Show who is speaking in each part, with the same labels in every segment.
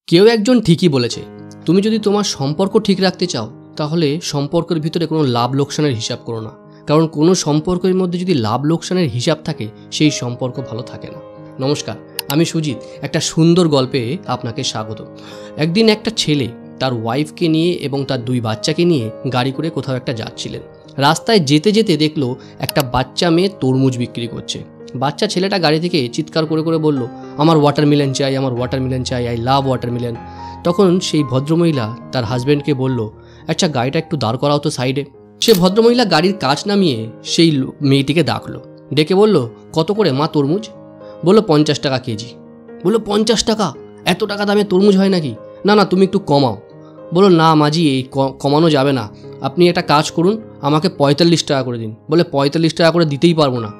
Speaker 1: কেউ একজন ঠিকই বলেছে, তুমি যদি তোমার সম্পর্ক ঠিক রাখতে চাও তাহলে সম্পর্কের ভিতরে কোনো লাভ লোকসানের হিসাব করো না। কারণ কোনো সম্পর্কের মধ্যে যদি লাভ লোকসানের হিসাব থাকে সেই সম্পর্ক ভালো থাকে না। নমস্কার, আমি সুজিত। একটা সুন্দর গল্পে আপনাকে স্বাগত। একদিন একটা ছেলে তার ওয়াইফকে নিয়ে এবং তার 2 বাচ্চাকে নিয়ে গাড়ি করে কোথাও একটা যাচ্ছিলেন। রাস্তায় যেতে যেতে দেখলো একটা বাচ্চা মেয়ে তরমুজ বিক্রি করছে। বাচ্চা ছেলেটা গাড়ি থেকে চিৎকার করে করে বলল, আমার ওয়াটারমেলন চাই, আমার ওয়াটারমেলন চাই, আই লাভ ওয়াটারমেলন। তখন সেই ভদ্রমহিলা তার হাজব্যান্ডকে বলল, আচ্ছা গাড়িটা একটু দাঁড় করাও তো সাইডে। সে ভদ্রমহিলা গাড়ির কাঁচ নামিয়ে সেই মেয়েটিকে ডাকলো, ডেকে বলল, কত করে মা তরমুজ? বললো 50 টাকা কেজি। বললো 50 টাকা? এত টাকা দামে তরমুজ হয় নাকি? না না, তুমি একটু কমাও। বললো না মাজি, এই কমানো যাবে না, আপনি একটা কাজ করুন, আমাকে 45 টাকা করে দিন। বলে 45 টাকা করে দিতেই পারবো না,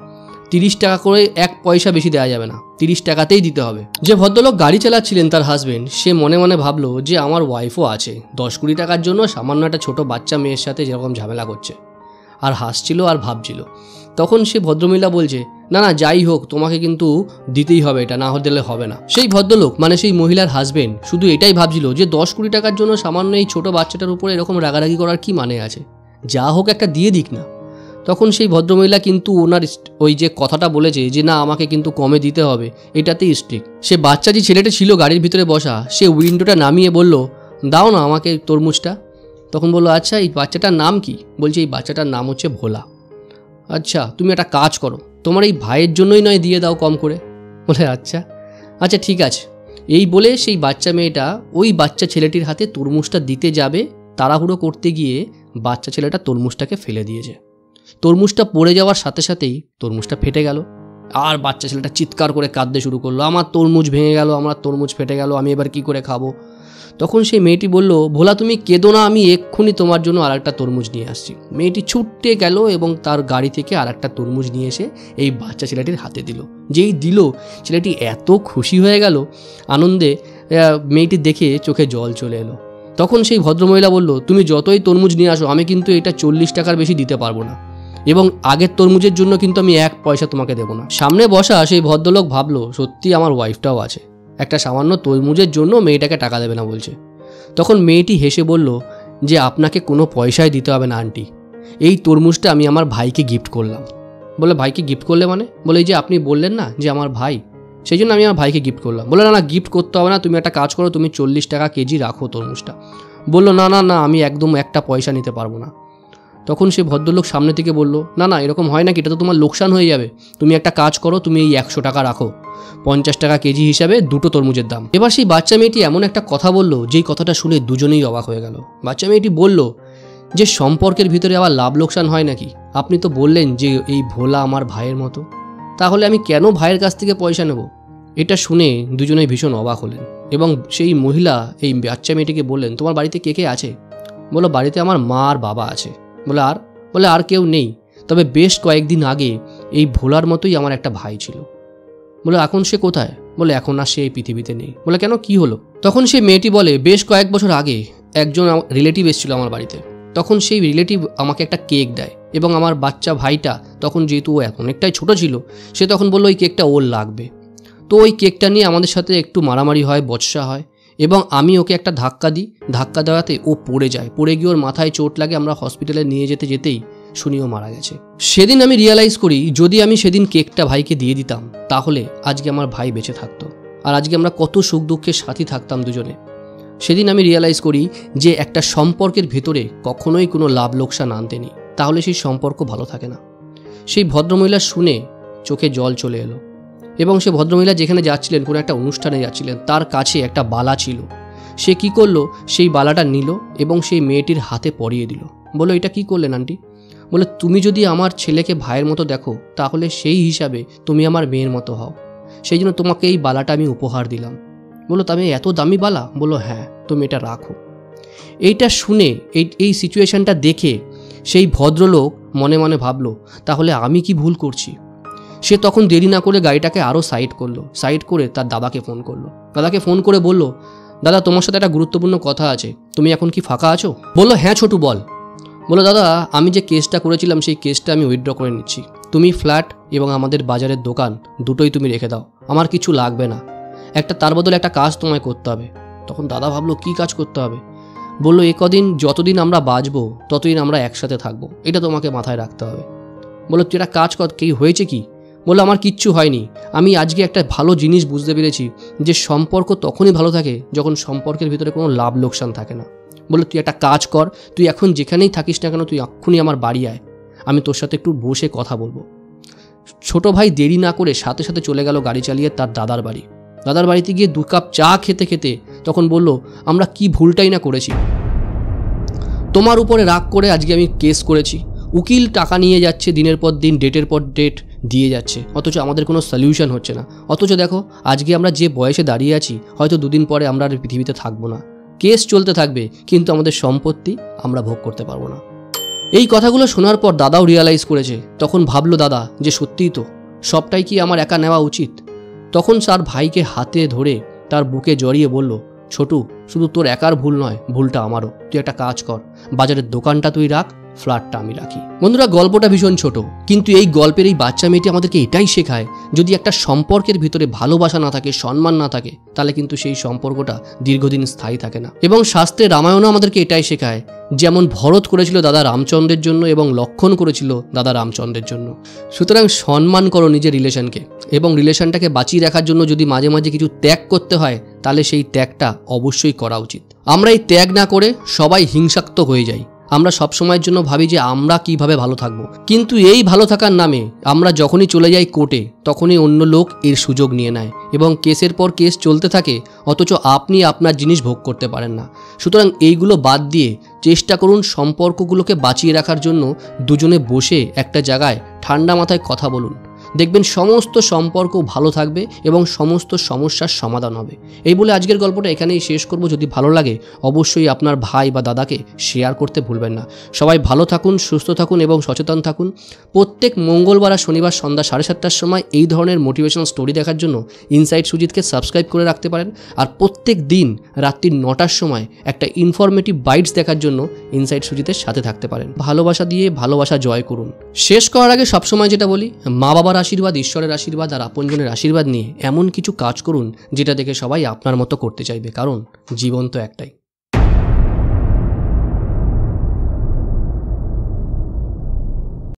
Speaker 1: 30 টাকা করে 1 পয়সা বেশি দেওয়া যাবে না, 30 টাকাতেই দিতে হবে। যে ভদ্রলোক গাড়ি চালাচ্ছিলেন তার হাজবেন্ড, সে মনে মনে ভাবলো যে আমার ওয়াইফও আছে, 10-20 টাকার জন্য সামান্য একটা ছোটো বাচ্চা মেয়ের সাথে যেরকম ঝামেলা করছে। আর হাসছিল আর ভাবছিল। তখন সে ভদ্রমহিলা বলছে, না না যাই হোক, তোমাকে কিন্তু দিতেই হবে, এটা না দিলে হবে না। সেই ভদ্রলোক মানে সেই মহিলার হাজবেন্ড শুধু এটাই ভাবছিল যে 10-20 টাকার জন্য সামান্য এই ছোটো বাচ্চাটার উপরে এরকম রাগারাগি করার কি মানে আছে, যা হোক একটা দিয়ে দিক না। তখন সেই ভদ্রমহিলা কিন্তু ওনার ওই যে কথাটা বলেছে যে না আমাকে কিন্তু কমে দিতে হবে, এটাতেই স্ট্রিক্ট। সে বাচ্চা যে ছেলেটা ছিল গাড়ির ভিতরে বসা, সে উইন্ডোটা নামিয়ে বলল, দাও না আমাকে তরমুজটা। তখন বললো, আচ্ছা এই বাচ্চাটার নাম কি? বলছে এই বাচ্চাটার নাম হচ্ছে ভোলা। আচ্ছা তুমি একটা কাজ করো, তোমার এই ভাইয়ের জন্যই নয় দিয়ে দাও কম করে। বলে আচ্ছা আচ্ছা ঠিক আছে। এই বলে সেই বাচ্চা মেয়েটা ওই বাচ্চা ছেলেটির হাতে তরমুজটা দিতে যাবে, তাড়াহুড়ো করতে গিয়ে বাচ্চা ছেলেটা তরমুজটাকে ফেলে দিয়েছে। তরমুজটা পড়ে যাওয়ার সাথে সাথেই তরমুজটা ফেটে গেল। আর বাচ্চা ছেলেটা চিৎকার করে কাঁদতে শুরু করলো, আমার তরমুজ ভেঙে গেল, আমার তরমুজ ফেটে গেল, আমি এবার কি করে খাবো? তখন সেই মেয়েটি বলল, ভোলা তুমি কেঁদো না, আমি এক্ষুনি তোমার জন্য আরেকটা তরমুজ নিয়ে আসছি। মেয়েটি ছুটতে গেল এবং তার গাড়ি থেকে আরেকটা তরমুজ নিয়ে এসে এই বাচ্চা ছেলেটির হাতে দিল। যেই দিল ছেলেটি এত খুশি হয়ে গেল, আনন্দে মেয়েটি দেখে চোখে জল চলে এলো। তখন সেই ভদ্রমহিলা বলল, তুমি যতই তরমুজ নিয়ে আসো, আমি কিন্তু এটা 40 টাকার বেশি দিতে পারবো না, এবং আগের তরমুজের জন্য কিন্তু আমি 1 পয়সা তোমাকে দেবো না। সামনে বসা সেই ভদ্রলোক ভাবলো, সত্যি আমার ওয়াইফটাও আছে, একটা সামান্য তরমুজের জন্য মেয়েটাকে টাকা দেবে না বলছে। তখন মেয়েটি হেসে বলল যে আপনাকে কোনো পয়সাই দিতে হবে না আন্টি, এই তরমুজটা আমি আমার ভাইকে গিফট করলাম। বলে ভাইকে গিফট করলে মানে? বলে এই যে আপনি বললেন না যে আমার ভাই, সেই জন্য আমি আমার ভাইকে গিফট করলাম। বলে না না গিফট করতে হবে না, তুমি একটা কাজ করো, তুমি 40 টাকা কেজি রাখো তরমুজটা। বললো না না না, আমি একদম একটা পয়সা নিতে পারবো না। তখন সে ভদ্রলোক সামনে থেকে বলল, না না এরকম হয় না কি, এটা তো তোমার লোকসান হয়ে যাবে, তুমি একটা কাজ করো, তুমি এই 100 টাকা রাখো, 50 টাকা কেজি হিসাবে 2টো তরমুজের দাম। এবার সেই বাচ্চা মেয়েটি এমন একটা কথা বলল, যেই কথাটা শুনে দুজনেই অবাক হয়ে গেল। বাচ্চা মেয়েটি বলল যে সম্পর্কের ভিতরে আবার লাভ লোকসান হয় নাকি? আপনি তো বললেন যে এই ভোলা আমার ভাইয়ের মতো, তাহলে আমি কেন ভাইয়ের কাছ থেকে পয়সা নেব? এটা শুনে দুজনেই ভীষণ অবাক হলেন এবং সেই মহিলা এই বাচ্চা মেয়েটিকে বললেন, তোমার বাড়িতে কে কে আছে? বলো বাড়িতে আমার মা আর বাবা আছে। বলে আর? বলে আর কেউ নেই, তবে বেশ কয়েকদিন আগে এই ভোলার মতোই আমার একটা ভাই ছিল। বলে এখন সে কোথায়? বলে এখন আর সে এই পৃথিবীতে নেই। বলে কেন, কি হলো? তখন সেই মেয়েটি বলে, বেশ কয়েক বছর আগে একজন রিলেটিভ এসেছিল আমার বাড়িতে, তখন সেই রিলেটিভ আমাকে একটা কেক দেয় এবং আমার বাচ্চা ভাইটা তখন যেহেতু ও অনেকটাই ছোটো ছিল, সে তখন বললো ওই কেকটা ওর লাগবে। তো ওই কেকটা নিয়ে আমাদের সাথে একটু মারামারি হয়, বচসা হয়, এবং আমি ওকে একটা ধাক্কা দিই, ধাক্কা দেওয়াতে ও পড়ে যায়, পড়ে গিয়ে ওর মাথায় চোট লাগে, আমরা হসপিটালে নিয়ে যেতেই শুনি ও মারা গেছে। সেদিন আমি রিয়ালাইজ করি, যদি আমি সেদিন কেকটা ভাইকে দিয়ে দিতাম তাহলে আজকে আমার ভাই বেঁচে থাকতো, আর আজকে আমরা কত সুখ দুঃখের সাথী থাকতাম দুজনে। সেদিন আমি রিয়ালাইজ করি যে একটা সম্পর্কের ভেতরে কখনোই কোনো লাভ লোকসান আনতে নেই, তাহলে সেই সম্পর্ক ভালো থাকে না। সেই ভদ্রমহিলা শুনে চোখে জল চলে এলো, এবং সে ভদ্রমহিলা যেখানে যাচ্ছিলেন, কোনো একটা অনুষ্ঠানে যাচ্ছিলেন, তার কাছে একটা বালা ছিল। সে কি করলো, সেই বালাটা নিল এবং সেই মেয়েটির হাতে পরিয়ে দিল। বলো এটা কি করলেন আন্টি? বলে তুমি যদি আমার ছেলেকে ভাইয়ের মতো দেখো, তাহলে সেই হিসাবে তুমি আমার মেয়ের মতো হও, সেই জন্য তোমাকে এই বালাটা আমি উপহার দিলাম। বলো তবে এত দামি বালা? বলো হ্যাঁ, তুমি এটা রাখো। এইটা শুনে এই সিচুয়েশনটা দেখে সেই ভদ্রলোক মনে মনে ভাবলো, তাহলে আমি কি ভুল করছি? সে তখন দেরি না করে গাড়িটাকে আরও সাইড করলো, সাইড করে তার দাদাকে ফোন করলো। দাদাকে ফোন করে বলল, দাদা তোমার সাথে একটা গুরুত্বপূর্ণ কথা আছে, তুমি এখন কি ফাঁকা আছো? বললো হ্যাঁ ছোটু বল। বললো দাদা আমি যে কেসটা করেছিলাম সেই কেসটা আমি উইথড্র করে নিচ্ছি, তুমি ফ্ল্যাট এবং আমাদের বাজারের দোকান দুটোই তুমি রেখে দাও, আমার কিছু লাগবে না, একটা তার বদলে একটা কাজ তোমায় করতে হবে। তখন দাদা ভাবলো কী কাজ করতে হবে। বললো কদিন যতদিন আমরা বাঁচবো ততদিন আমরা একসাথে থাকবো, এটা তোমাকে মাথায় রাখতে হবে। বললো তুই একটা কাজ কর, কি হয়েছে কি? বললো আমার কিচ্ছু হয়নি, আমি আজকে একটা ভালো জিনিস বুঝতে পেরেছি যে সম্পর্ক তখনই ভালো থাকে যখন সম্পর্কের ভিতরে কোনো লাভ লোকসান থাকে না। বললো তুই একটা কাজ কর, তুই এখন যেখানেই থাকিস না কেন তুই এক্ষুনি আমার বাড়ি আয়, আমি তোর সাথে একটু বসে কথা বলবো। ছোট ভাই দেরি না করে সাথে সাথে চলে গেল গাড়ি চালিয়ে তার দাদার বাড়ি। দাদার বাড়িতে গিয়ে 2 কাপ চা খেতে খেতে তখন বলল, আমরা কি ভুলটাই না করেছি, তোমার উপরে রাগ করে আজকে আমি কেস করেছি, উকিল টাকা নিয়ে যাচ্ছে দিনের পর দিন, ডেটের পর ডেট দিয়ে যাচ্ছে, অথচ আমাদের কোনো সলিউশন হচ্ছে না। অথচ দেখো আজকে আমরা যে বয়সে দাঁড়িয়ে আছি, হয়তো 2 দিন পরে আমরা আর পৃথিবীতে থাকবো না, কেস চলতে থাকবে, কিন্তু আমাদের সম্পত্তি আমরা ভোগ করতে পারবো না। এই কথাগুলো শোনার পর দাদাও রিয়ালাইজ করেছে। তখন ভাবলো দাদা যে সত্যিই তো, সবটাই কি আমার একা নেওয়া উচিত? তখন তার ভাইকে হাতে ধরে তার বুকে জড়িয়ে বলল, ছোটু, শুধু তোর একার ভুল নয়, ভুলটা আমারও। তুই একটা কাজ কর, বাজারের দোকানটা তুই রাখ, ফ্ল্যাটটা আমি রাখি। বন্ধুরা, গল্পটা ভীষণ ছোট, কিন্তু এই গল্পের এই বাচ্চা মেয়েটি আমাদেরকে এটাই শেখায়, যদি একটা সম্পর্কের ভিতরে ভালোবাসা না থাকে, সম্মান না থাকে, তাহলে কিন্তু সেই সম্পর্কটা দীর্ঘদিন স্থায়ী থাকে না। এবং শাস্ত্রে রামায়ণও আমাদেরকে এটাই শেখায়, যেমন ভরত করেছিল দাদা রামচন্দ্রের জন্য এবং লক্ষণ করেছিল দাদা রামচন্দ্রের জন্য। সুতরাং সম্মান করো নিজের রিলেশনকে, এবং রিলেশনটাকে বাঁচিয়ে রাখার জন্য যদি মাঝে মাঝে কিছু ত্যাগ করতে হয়, তাহলে সেই ত্যাগটা অবশ্যই করা উচিত। আমরা এই ত্যাগ না করে সবাই হিংসাত্মক হয়ে যাই। আমরা সব সময়ের জন্য ভাবি যে আমরা কিভাবে ভালো থাকবো, কিন্তু এই ভালো থাকার নামে আমরা যখনই চলে যাই কোর্টে, তখনই অন্য লোক এর সুযোগ নিয়ে নেয় এবং কেসের পর কেস চলতে থাকে, অথচ আপনি আপনার জিনিস ভোগ করতে পারেন না। সুতরাং এইগুলো বাদ দিয়ে চেষ্টা করুন সম্পর্কগুলোকে বাঁচিয়ে রাখার জন্য। দুজনে বসে একটা জায়গায় ঠান্ডা মাথায় কথা বলুন, দেখবেন সমস্ত সম্পর্ক ভালো থাকবে এবং সমস্ত সমস্যার সমাধান হবে। এই বলে আজকের গল্পটা এখানেই শেষ করব। যদি ভালো লাগে অবশ্যই আপনার ভাই বা দাদাকে শেয়ার করতে ভুলবেন না। সবাই ভালো থাকুন, সুস্থ থাকুন এবং সচেতন থাকুন। প্রত্যেক মঙ্গলবার আর শনিবার সন্ধ্যা 7:30টার সময় এই ধরনের মোটিভেশনাল স্টোরি দেখার জন্য ইনসাইট সুজিতকে সাবস্ক্রাইব করে রাখতে পারেন। আর প্রত্যেক দিন রাত্রি 9টার সময় একটা ইনফরমেটিভ বাইটস দেখার জন্য ইনসাইট সুজিতের সাথে থাকতে পারেন। ভালোবাসা দিয়ে ভালোবাসা জয় করুন। শেষ করার আগে সবসময় যেটা বলি, মা বাবার আশীর্বাদ, ঈশ্বরের আশীর্বাদ আর আপনজনের আশীর্বাদ নিয়ে এমন কিছু কাজ করুন যেটা দেখে সবাই আপনার মতো করতে চাইবে, কারণ জীবন তো একটাই।